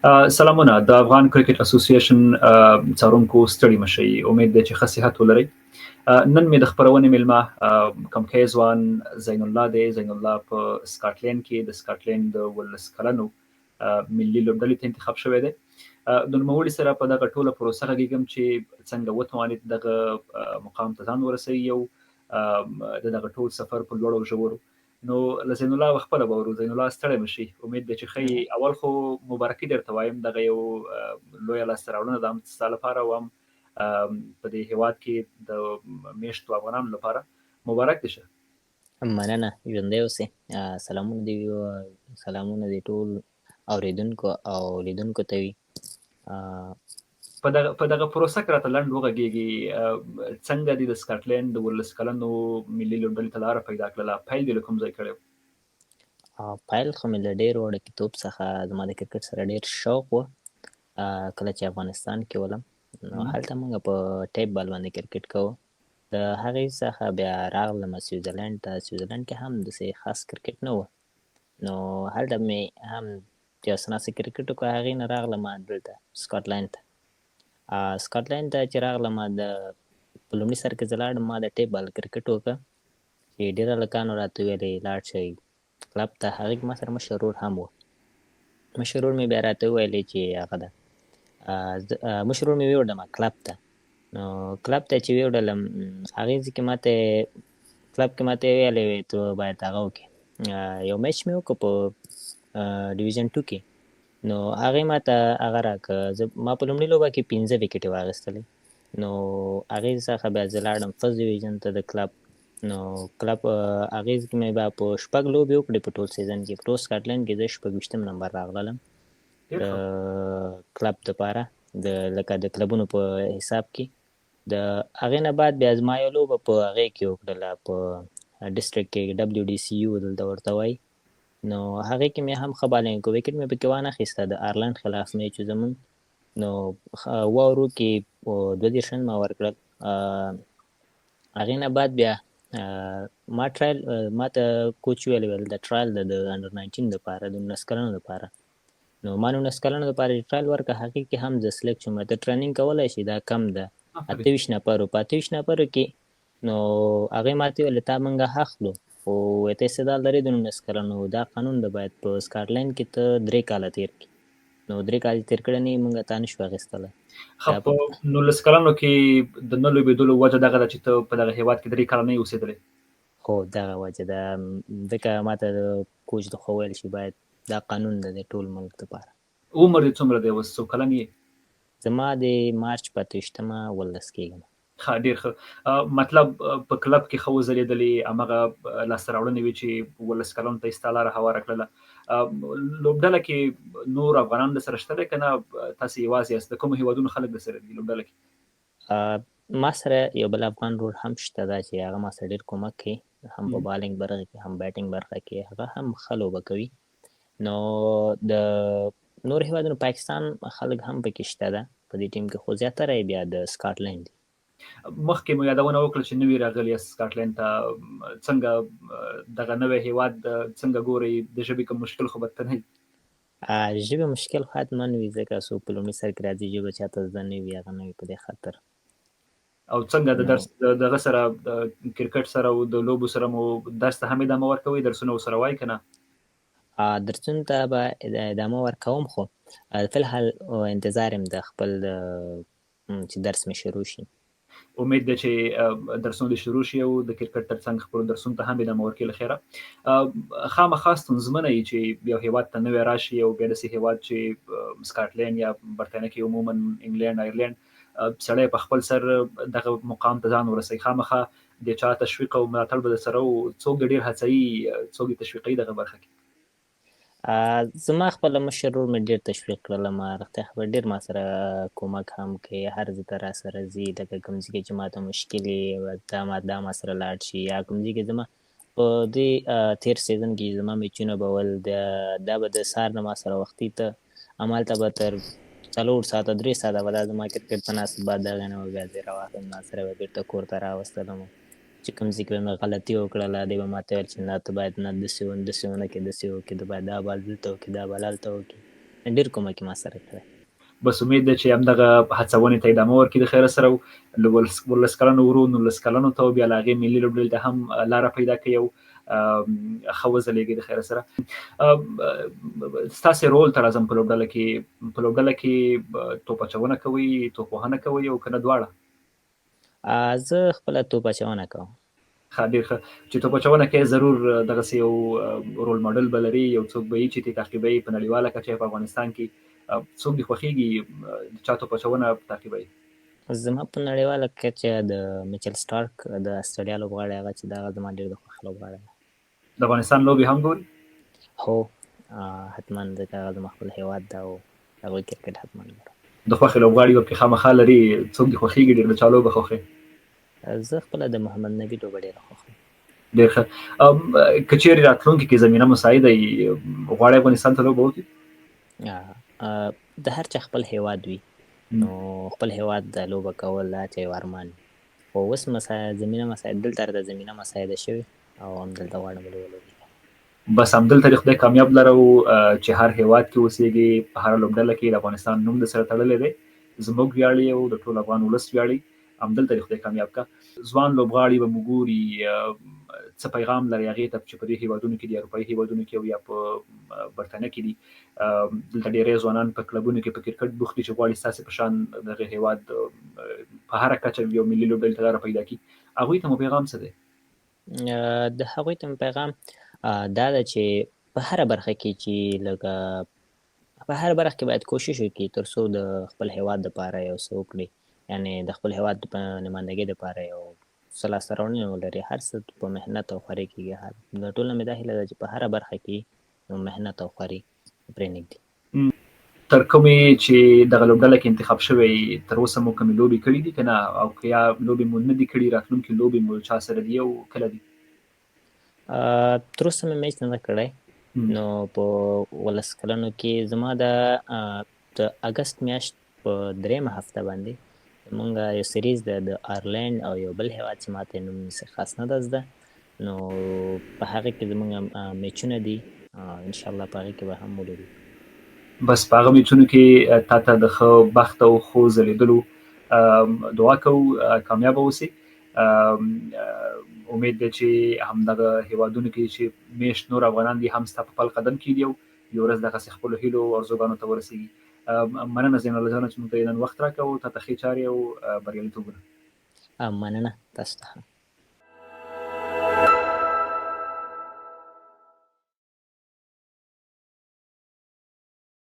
سلامونه د افغان کرکټ اسوسییشن څارونکو ستړي مشي امید ده چې ښه صحت ولرئ. نن مې د خبرونې ملما کمکی ځوان زین الله دی. زین الله په سکاټلند کې د سکاټلند د 18 کلنو ملي لوبډلې ته انتخاب شوی دی. د نوموړي سره په دغه ټوله پروسه غږیږم چې څنګه وتوانید دغه مقام ته ځان ورسوي یو د دغه ټول سفر په لوړو ژورو. نو له زین الله خپله به ورو. زین الله ستړی مشي امید ده چې ښه اول خو مبارکي درته وایم دغه یو لویه لاسته راوړنه ده هم ستا لپاره او هم په دې هیواد کې د میشتو افغانانو لپاره مبارک دي شه. مننه ژوندی اوسې. سلامونه دې ټول اوریدونکو او لیدونکو ته وي. په دغه پروسه کې راته لنډ وغږیږي څنګه دې د سکاټلند د 18 کلنو ملي لوبډلې ته لاره پیدا کړله؟ پیل دې له کوم ځای کړی و؟ پیل خو مې له ډېر وړکتوب څخه زما د کرکټ سره ډېر شوق و. کله چې افغانستان کې ولم نو هلته موږ په ټیپ بال باندې کرکټ کوو. د هغې څخه بیا راغلم سویزرلند ته. سویزرلند کې هم داسې خاص کرکټ نه و، نو هلته مې هم یو څه ناڅه کرکټ وکړ. هغې نه راغلم دلته سکاټلند ته. سکاټلند ته چې راغلم په لومړي سر کې زه لاړم، ما د ټیپ بال کرکټ وکړ چې ډېرو هلکانو راته ویلې لاړ شئ کلب ته. هغې کې ما سره مشر ورور هم و. مشر ورور مې بیا راته وویلې چې هغه ده مشر ورور مې ویوړلم کلب ته. نو کلب ته چې ویوړلم هغې ځای کې ماته کلب کې ماته ویلې وې ته باید هغه وکړې. یو میچ مې وکړ په ډیویژن 2 کې. نو هغې ماته هغه راکړه. ما په لومړي لوبه کې 15 وکټې واخیستلې. نو هغې څخه بیا زه لاړم فرست ډیویژن ته د کلب. نو کلب هغې کې مې بیا په 6 لوبې وکړې په ټول سیزن کې. په ټول سکاټلند کې زه 26 نمبر راغلم د کلب دپاره لکه د کلبونو په حساب کې. د هغې نه بعد بیا زما یو لوبه په هغې کې وکړله په ډسټرکټ کې WDCU دلته ورته وایي. نو هغې کې مې هم ښه بالینګ وکړ، وکټ مې پکې وانخیسته د آرلنډ خلاف میچ و زمونږ. نو اوه اورو کې 32 رن ما ورکړل. هغې نه بعد بیا ما ټرایل ما ته کوچ ویل د ټرایل د انډر 19 دپاره د 19 کلنو دپاره. نو ما 19 کلنو دپاره ټرایل ورکړه. هغې کې هم زه سلیکټ شوم. ته ټریننګ کولی شي دا کم ده 28 نفرو په 28 نفرو کې. نو هغې ما ته ویل تا موږ اخلو خو ته استعداد لرې د 19 کلنو. دا قانون ده باید په سکاټلند کې ته 3 کاله تېر کړي. نو 3 کاله تېر کړی نه یې موږ تا نشو اخیستلی. په 19 کلنو کې د نه لوبېدلو وجه دغه ده چې ته په دغه هېواد کې 3 کاله نه یې اوسېدلی؟ هو دغه وجه ده. ځکه ما ته کوچ د خو ویل چې باید دا قانون ده د ټول ملک دپاره. عمر دې څومره دی اوس؟ څو کلن یې؟ زما د مارچ په 28مه 18 کېږم. ښه ډېر ښه. مطلب په کلب کې ښه وځلېدلې، همغه لاسته راوړنې وې چې 18 کلنو ته یې ستا لاره هواره کړله. لوبډله کې نور افغانان درسره شته دی که نه تاسې یوازې یاست؟ د کومو هېوادونو خلک درسره دي لوبډله کې؟ ما سره یو بل افغان ورور هم شته ده چې هغه ما سره ډېر کومک کوي، هم په بالینګ برخه کې هم بیټینګ برخه کې. هغه هم ښه لوبه کوي. نو د نور هېوادونو پاکستان خلک هم پکې شته ده په دې ټیم کې، خو زیاتره یې بیا د سکاټلند دي. مخکې مو یادونه وکړه چې نوي راغلي یاست سکاټلند ته. څنګه دغه نوی هېواد څنګه ګورئ؟ د ژبې کوم مشکل خو به ته نه وي؟ ژبې مشکل حتما وي ځکه څوک په لومړي سر کې راځي ژبه چاته زده نه وي هغه نه وي په دې خاطر. او څنګه د درس دغه سره د کرکټ سره او د لوبو سره مو درس ته هم ادامه ورکوئ؟ درسونه ورسره وایي که نه؟ درسونو ته به ادامه ورکوم، خو فلحال انتظار یم د خپل چې درس مې شروع شي. امید ده چې درسونه دې شروع شي او د کرکټ ترڅنګ خپلو درسونو ته هم ادامه ورکړي له خیره. خامخا ستونزمنه وي چې یو هېواد ته نوی راشي او بیا داسې هېواد چې سکاټلند یا برطانیه کې عموما انګلینډ آیرلینډ سړی په خپل سر دغه مقام ته ځان ورسوي. خامخا د چا تشویق او ملاتړ به درسره و؟ څوک دې ډېر هڅوي؟ څوک دې تشویقوي دغه برخه کې؟ زما خپله مشر ورور مې ډېر تشویق کړلم. رښتیا خبره ډېر ما سره کومک هم کوي. هر ځای ته راسره ځي، لکه کوم ځای کې چې ماته مشکل وي دا ما سره لاړ شي، یا کوم ځای کې زما په دې تېر سیزن کې زما میچونه به ول دا به د سهار نه ما سره وختي ته همالته به تر 4 ساعته 3 ساعته به دا زما کرکټ ته ناست بعد د هغې نه به بیا زه راواخلم ما سره به بېرته کور ته راوستلم. چې کوم ځای کې به مې غلطي وکړله دی به ما ته ویل چې نه ته باید نه داسې ونه کړې داسې وکړې، ته باید دا بال دلته وکړې دا بال هلته وکړې. ډېر کومک یې ما سره کړی. بس امید ده چې همدغه هڅونې ته ادامه ورکړي د خیره سره، له 18 کلنو ورو 19 کلنو ته بیا له هغې ملي لوبډلې ته هم لاره پیدا کړي او ښه وځلېږي د خیره سره. ستاسې رول ته راځم په لوبډله کې. په لوبډله کې توپ اچونه کوئ، توپ وهنه کوئ او که نه دواړه؟ زه خپله توپ اچونه کوم. ښه، ډېر ښه. چې توپ اچونه کې ضرور دغسې یو رول ماډل به لري، یو څوک به وي چې ترې تعقیبوي په نړیواله کچه په افغانستان کې. څوک دې خوښېږي د چا توپ اچونه تعقیبوي؟ زما په نړیواله کچه د میچل سټارک د استرالیا لوبغاړی هغه چې دغه زما ډېر د خوښ لوبغاړی دی. د افغانستان لوبې هم ګوري؟ هو حتما، ځکه هغه زما خپل هېواد ده او د هغوی کرکټ حتما ګورم. د خوښې لوبغاړي به پکې خامخا لري. څوک دې خوښېږي ډېر، د چا لوبه خوښوې؟ زه خپله د محمد نبي لوبه ډېره خوښوم. ډېر ښه. که چېرې راتلونکي کې زمینه مساعده وي، غواړئ افغانستان ته لوبه وکړي؟ د هر چا خپل هېواد وي، نو خپل هېواد د لوبه کول دا چې یو ارمان وي. خو اوس زمینه مساعد دلته راته زمینه مساعده شوې او همدلته غواړم لوبه وکړم. بس همدلته دې خدای کامیاب لره چې هر هېواد کې اوسېږي، په هره لوبډله کې د افغانستان نوم در سره تړلی دی. زموږ ویاړ یې او د ټول افغان ولس ویاړ یې. همدلته دې خدای کامیاب کا. ځوان لوبغاړي به مو ګوري، څه پیغام لري هغې ته چې په دې هېوادونو کې دي، اروپایي هېوادونو کې او یا په برټانیه کې دي. دلته ډېری ځوانان په کلبونو کې په کرکټ بوخت دي چې غواړي ستاسې په شان دغه هېواد په هره کچه یو ملي لوبډلې ته لاره پیدا کړي. هغوی ته مو پیغام څه دی؟ د هغوی ته مې پیغام دا ده چې په هره برخه کې چې لکه په هر برخه کې باید کوشش وکړي تر څو د خپل هېواد دپاره یو څه وکړي، یعنې د خپل هېواد په نمایندګۍ دپاره یو څه لاسته راوړنې ولري. هر څه په محنت او خوارۍ کېږي. د ټول نه مې دا هیله ده چې په هره برخه کې محنت او خوارۍ پرېنږدي. تر کومې چې دغه لوبډله کې انتخاب شوی، تر اوسه مو کومې لوبې کړي دي که نه؟ او که یا لوبې مو نه دي کړي، راتلونکي لوبې مو چا سره دي او کله دي؟ تر اوسه مې میچ نه ده کړی. نو په 18 کلنو کې زما د اګست میاشت په 3مه هفته باندې زمونږ یو سیریز ده د آیرلینډ او یو بل هېواد چې ماته نوم خاص نه ده زده، نو په هغې کې زمونږ میچونه دي. انشاءالله په هغې کې به هم ولوبو. بس په هغه میچونو کې تا ته د ښه بخت او ښو ځلېدلو دعا کوو، کامیابه اوسې. امید دی چې همدغه هېوادونو کې چې میشت نور افغانان دي هم ستا په پل قدم کېږدي او یو ورځ دغسې خپلو هیلو او ارزوګانو ته ورسېږي. مننه زین الله جانه چې موږ ته نن وخت راکړ او تا ته ښې چارې او بریالیتوبونه. مننه تاسو ته.